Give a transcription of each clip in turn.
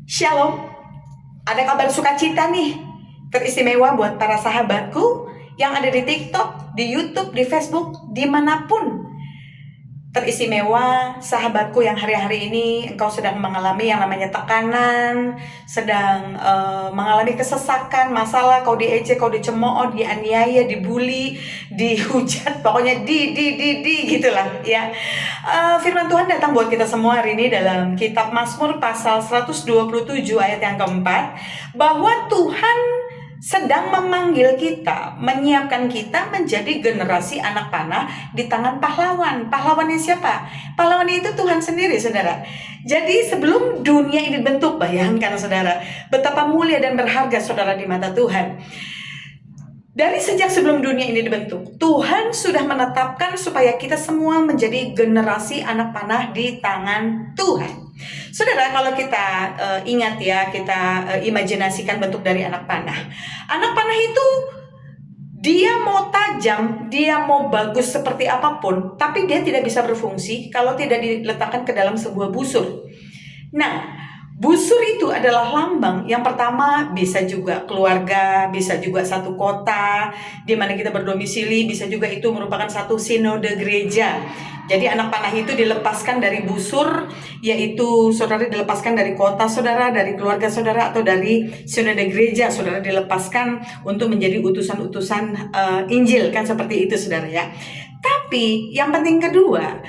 Shalom, ada kabar sukacita nih, teristimewa buat para sahabatku yang ada di TikTok, di YouTube, di Facebook, dimanapun. Teristimewa sahabatku yang hari-hari ini engkau sedang mengalami yang namanya tekanan, sedang mengalami kesesakan, masalah, kau diejek, kau dicemooh, dianiaya, dibully, dihujat, pokoknya gitulah ya. Firman Tuhan datang buat kita semua hari ini dalam kitab Mazmur pasal 127 ayat yang keempat, bahwa Tuhan sedang memanggil kita, menyiapkan kita menjadi generasi anak panah di tangan pahlawan. Pahlawannya siapa? Pahlawannya itu Tuhan sendiri, saudara. Jadi sebelum dunia ini dibentuk, bayangkan saudara, betapa mulia dan berharga saudara di mata Tuhan. Dari sejak sebelum dunia ini dibentuk, Tuhan sudah menetapkan supaya kita semua menjadi generasi anak panah di tangan Tuhan. Saudara, kalau kita ingat ya, kita imajinasikan bentuk dari anak panah. Anak panah itu dia mau tajam, dia mau bagus seperti apapun, tapi dia tidak bisa berfungsi kalau tidak diletakkan ke dalam sebuah busur. Nah, busur itu adalah lambang yang pertama, bisa juga keluarga, bisa juga satu kota di mana kita berdomisili, bisa juga itu merupakan satu sinode gereja. Jadi anak panah itu dilepaskan dari busur, yaitu saudara dilepaskan dari kota saudara, dari keluarga saudara, atau dari sinode gereja. Saudara dilepaskan untuk menjadi utusan-utusan Injil, kan seperti itu saudara ya. Tapi yang penting kedua,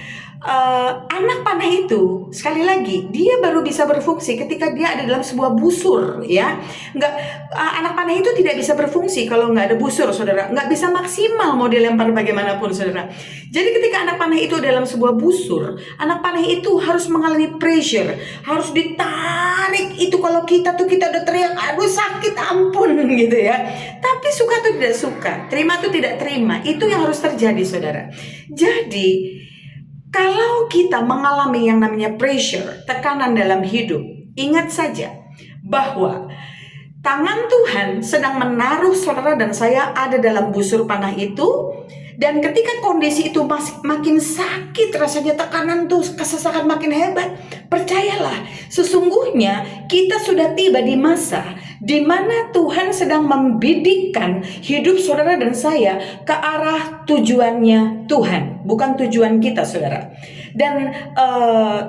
anak panah itu sekali lagi dia baru bisa berfungsi ketika dia ada dalam sebuah busur ya. Anak panah itu tidak bisa berfungsi kalau nggak ada busur saudara, nggak bisa maksimal mau dilempar bagaimanapun saudara. Jadi ketika anak panah itu dalam sebuah busur, anak panah itu harus mengalami pressure, harus ditarik. Itu kalau kita udah teriak, aduh sakit ampun gitu ya. Tapi suka atau tidak suka, terima atau tidak terima, itu yang harus terjadi saudara. Jadi kalau kita mengalami yang namanya pressure, tekanan dalam hidup, ingat saja bahwa tangan Tuhan sedang menaruh saudara dan saya ada dalam busur panah itu. Dan ketika kondisi itu makin sakit, rasanya tekanan tuh, kesesakan makin hebat, percayalah, sesungguhnya kita sudah tiba di masa di mana Tuhan sedang membidikkan hidup saudara dan saya ke arah tujuannya Tuhan, bukan tujuan kita saudara. Dan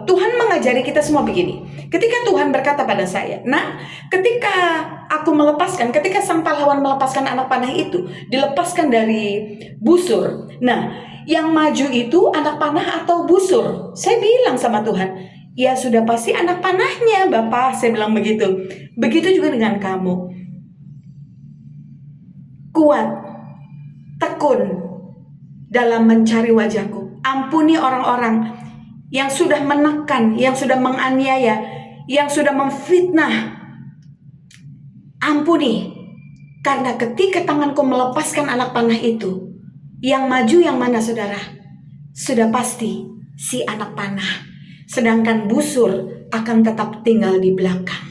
Tuhan mengajari kita semua begini. Ketika Tuhan berkata pada saya, nah ketika aku melepaskan, ketika sang pahlawan melepaskan anak panah itu, dilepaskan dari busur. Nah, yang maju itu anak panah atau busur? Saya bilang sama Tuhan, ya sudah pasti anak panahnya Bapak, saya bilang begitu. Begitu juga dengan kamu. Kuat, tekun dalam mencari wajahku. Ampuni orang-orang yang sudah menekan, yang sudah menganiaya, yang sudah memfitnah. Ampuni, karena ketika tanganku melepaskan anak panah itu, yang maju yang mana saudara? Sudah pasti si anak panah. Sedangkan busur akan tetap tinggal di belakang.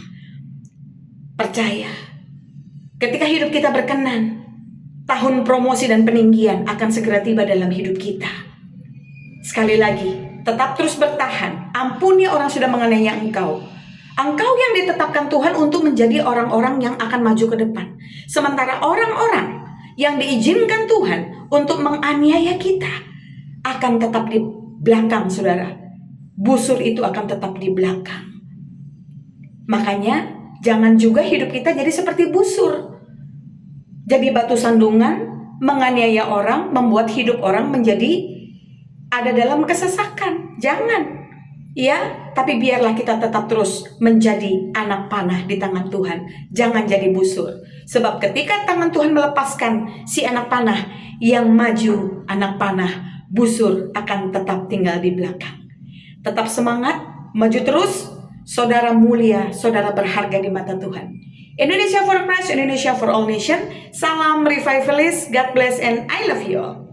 Percaya, ketika hidup kita berkenan, tahun promosi dan peninggian akan segera tiba dalam hidup kita. Sekali lagi, tetap terus bertahan. Ampuni orang sudah menganiaya engkau. Engkau yang ditetapkan Tuhan untuk menjadi orang-orang yang akan maju ke depan. Sementara orang-orang yang diizinkan Tuhan untuk menganiaya kita akan tetap di belakang saudara. Busur itu akan tetap di belakang. Makanya jangan juga hidup kita jadi seperti busur. Jadi batu sandungan, menganiaya orang, membuat hidup orang menjadi ada dalam kesesakan. Jangan. Ya, tapi biarlah kita tetap terus menjadi anak panah di tangan Tuhan. Jangan jadi busur. Sebab ketika tangan Tuhan melepaskan si anak panah, yang maju anak panah, busur akan tetap tinggal di belakang. Tetap semangat, maju terus. Saudara mulia, saudara berharga di mata Tuhan. Indonesia for Christ, Indonesia for all nation. Salam revivalist, God bless and I love you all.